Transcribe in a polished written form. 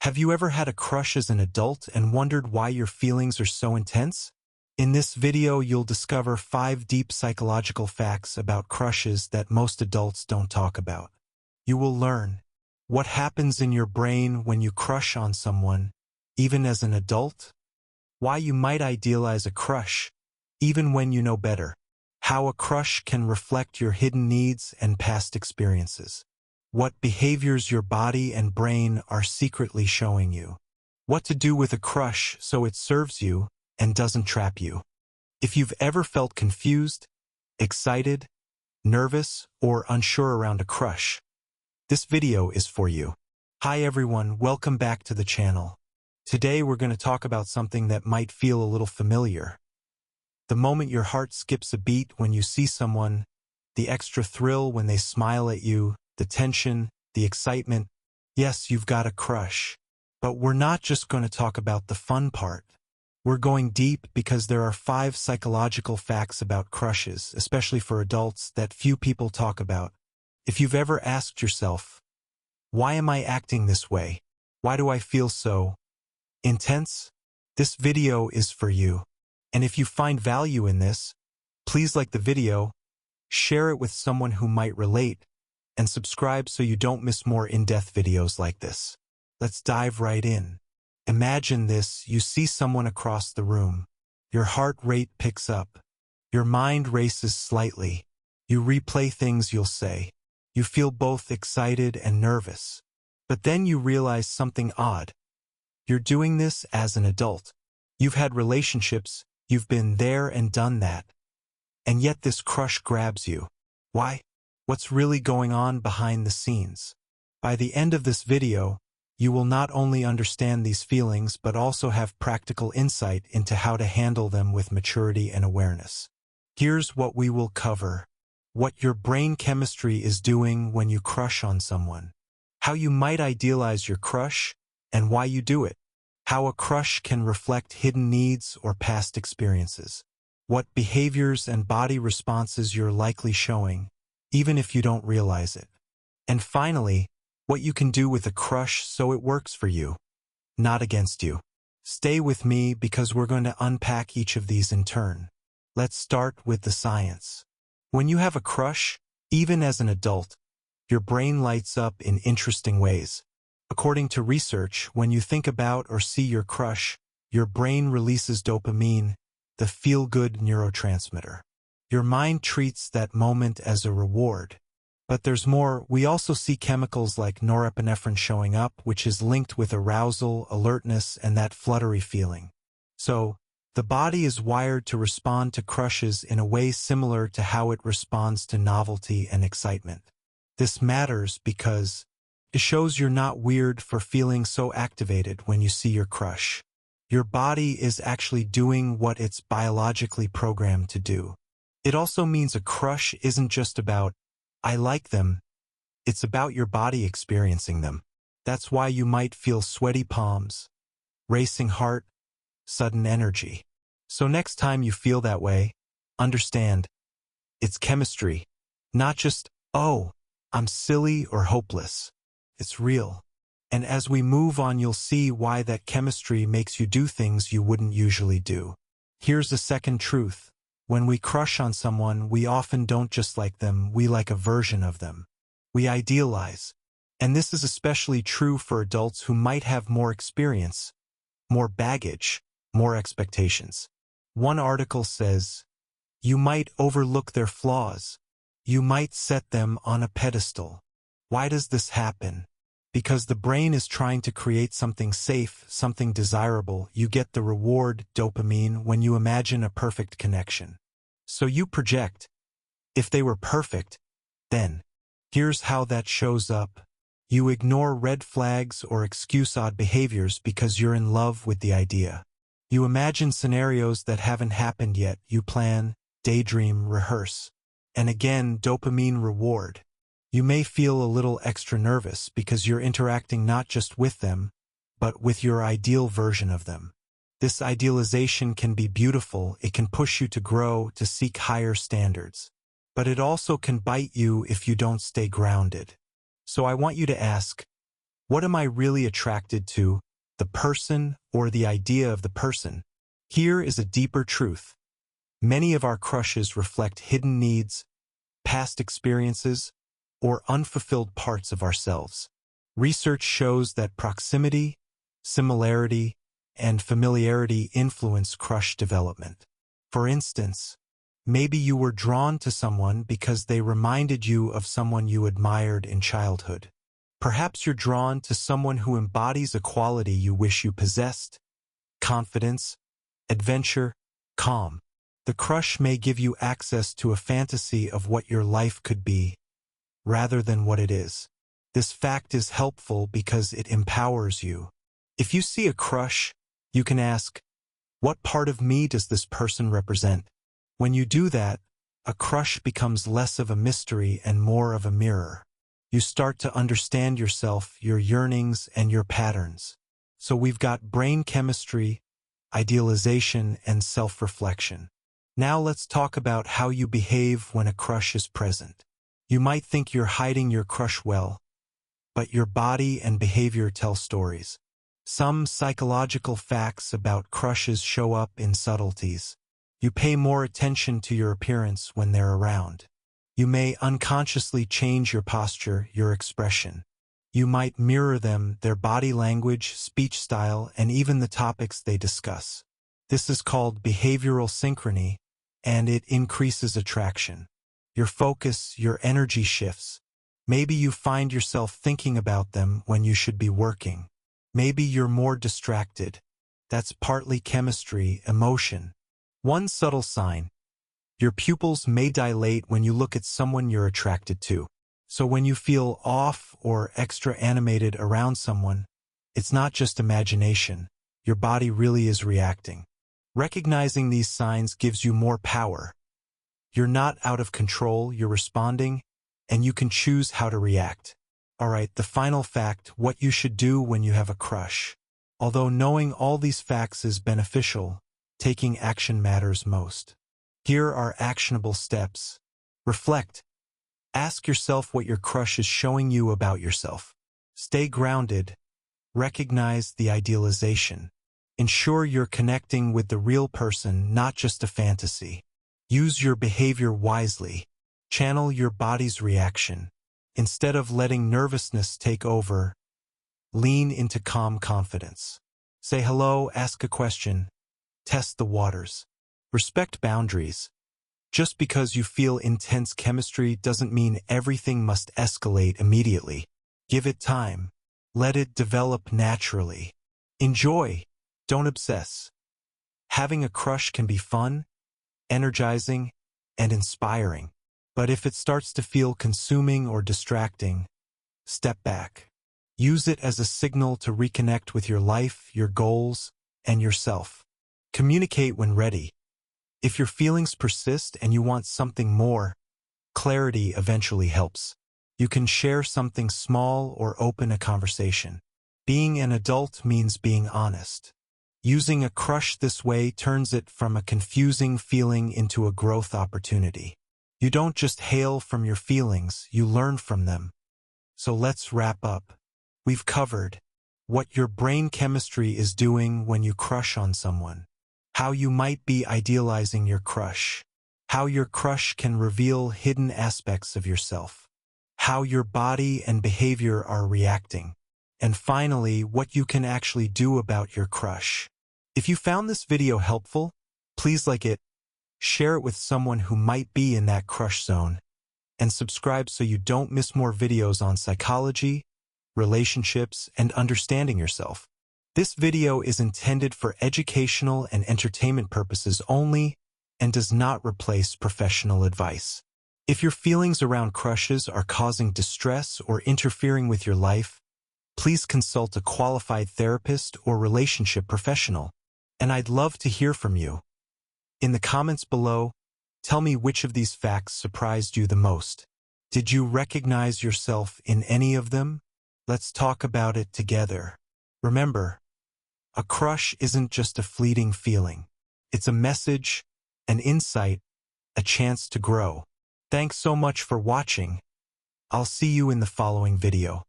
Have you ever had a crush as an adult and wondered why your feelings are so intense? In this video, you'll discover 5 deep psychological facts about crushes that most adults don't talk about. You will learn what happens in your brain when you crush on someone, even as an adult, why you might idealize a crush, even when you know better, how a crush can reflect your hidden needs and past experiences, what behaviors your body and brain are secretly showing you, what to do with a crush so it serves you and doesn't trap you. If you've ever felt confused, excited, nervous, or unsure around a crush, this video is for you. Hi everyone, welcome back to the channel. Today we're going to talk about something that might feel a little familiar. The moment your heart skips a beat when you see someone, the extra thrill when they smile at you, the tension, the excitement. Yes, you've got a crush. But we're not just going to talk about the fun part. We're going deep because there are 5 psychological facts about crushes, especially for adults, that few people talk about. If you've ever asked yourself, why am I acting this way? Why do I feel so intense? This video is for you. And if you find value in this, please like the video, share it with someone who might relate, and subscribe so you don't miss more in-depth videos like this. Let's dive right in. Imagine this: you see someone across the room. Your heart rate picks up. Your mind races slightly. You replay things you'll say. You feel both excited and nervous. But then you realize something odd. You're doing this as an adult. You've had relationships, you've been there and done that. And yet this crush grabs you. Why? What's really going on behind the scenes? By the end of this video, you will not only understand these feelings but also have practical insight into how to handle them with maturity and awareness. Here's what we will cover: what your brain chemistry is doing when you crush on someone, how you might idealize your crush, and why you do it, how a crush can reflect hidden needs or past experiences, what behaviors and body responses you're likely showing, even if you don't realize it, and finally, what you can do with a crush so it works for you, not against you. Stay with me because we're going to unpack each of these in turn. Let's start with the science. When you have a crush, even as an adult, your brain lights up in interesting ways. According to research, when you think about or see your crush, your brain releases dopamine, the feel-good neurotransmitter. Your mind treats that moment as a reward. But there's more. We also see chemicals like norepinephrine showing up, which is linked with arousal, alertness, and that fluttery feeling. So, the body is wired to respond to crushes in a way similar to how it responds to novelty and excitement. This matters because it shows you're not weird for feeling so activated when you see your crush. Your body is actually doing what it's biologically programmed to do. It also means a crush isn't just about, I like them. It's about your body experiencing them. That's why you might feel sweaty palms, racing heart, sudden energy. So next time you feel that way, understand, it's chemistry, not just, oh, I'm silly or hopeless. It's real. And as we move on, you'll see why that chemistry makes you do things you wouldn't usually do. Here's the second truth. When we crush on someone, we often don't just like them, we like a version of them. We idealize. And this is especially true for adults who might have more experience, more baggage, more expectations. One article says, you might overlook their flaws. You might set them on a pedestal. Why does this happen? Because the brain is trying to create something safe, something desirable. You get the reward, dopamine, when you imagine a perfect connection. So you project. If they were perfect, then. Here's how that shows up. You ignore red flags or excuse odd behaviors because you're in love with the idea. You imagine scenarios that haven't happened yet. You plan, daydream, rehearse. And again, dopamine reward. You may feel a little extra nervous because you're interacting not just with them, but with your ideal version of them. This idealization can be beautiful. It can push you to grow, to seek higher standards. But it also can bite you if you don't stay grounded. So I want you to ask, What am I really attracted to, the person or the idea of the person? Here is a deeper truth. Many of our crushes reflect hidden needs, past experiences, or unfulfilled parts of ourselves. Research shows that proximity, similarity, and familiarity influence crush development. For instance, maybe you were drawn to someone because they reminded you of someone you admired in childhood. Perhaps you're drawn to someone who embodies a quality you wish you possessed: confidence, adventure, calm. The crush may give you access to a fantasy of what your life could be, rather than what it is. This fact is helpful because it empowers you. If you see a crush, you can ask, what part of me does this person represent? When you do that, a crush becomes less of a mystery and more of a mirror. You start to understand yourself, your yearnings, and your patterns. So we've got brain chemistry, idealization, and self-reflection. Now let's talk about how you behave when a crush is present. You might think you're hiding your crush well, but your body and behavior tell stories. Some psychological facts about crushes show up in subtleties. You pay more attention to your appearance when they're around. You may unconsciously change your posture, your expression. You might mirror them, their body language, speech style, and even the topics they discuss. This is called behavioral synchrony, and it increases attraction. Your focus, your energy shifts. Maybe you find yourself thinking about them when you should be working. Maybe you're more distracted. That's partly chemistry, emotion. One subtle sign: your pupils may dilate when you look at someone you're attracted to. So when you feel off or extra animated around someone, it's not just imagination. Your body really is reacting. Recognizing these signs gives you more power. You're not out of control, you're responding, and you can choose how to react. Alright, the final fact: what you should do when you have a crush. Although knowing all these facts is beneficial, taking action matters most. Here are actionable steps. Reflect. Ask yourself what your crush is showing you about yourself. Stay grounded. Recognize the idealization. Ensure you're connecting with the real person, not just a fantasy. Use your behavior wisely. Channel your body's reaction. Instead of letting nervousness take over, lean into calm confidence. Say hello, ask a question, test the waters. Respect boundaries. Just because you feel intense chemistry doesn't mean everything must escalate immediately. Give it time. Let it develop naturally. Enjoy. Don't obsess. Having a crush can be fun, energizing, and inspiring. But if it starts to feel consuming or distracting, step back. Use it as a signal to reconnect with your life, your goals, and yourself. Communicate when ready. If your feelings persist and you want something more, clarity eventually helps. You can share something small or open a conversation. Being an adult means being honest. Using a crush this way turns it from a confusing feeling into a growth opportunity. You don't just hail from your feelings, you learn from them. So let's wrap up. We've covered what your brain chemistry is doing when you crush on someone, how you might be idealizing your crush, how your crush can reveal hidden aspects of yourself, how your body and behavior are reacting, and finally, what you can actually do about your crush. If you found this video helpful, please like it, share it with someone who might be in that crush zone, and subscribe so you don't miss more videos on psychology, relationships, and understanding yourself. This video is intended for educational and entertainment purposes only and does not replace professional advice. If your feelings around crushes are causing distress or interfering with your life, please consult a qualified therapist or relationship professional. And I'd love to hear from you. In the comments below, tell me which of these facts surprised you the most. Did you recognize yourself in any of them? Let's talk about it together. Remember, a crush isn't just a fleeting feeling. It's a message, an insight, a chance to grow. Thanks so much for watching. I'll see you in the following video.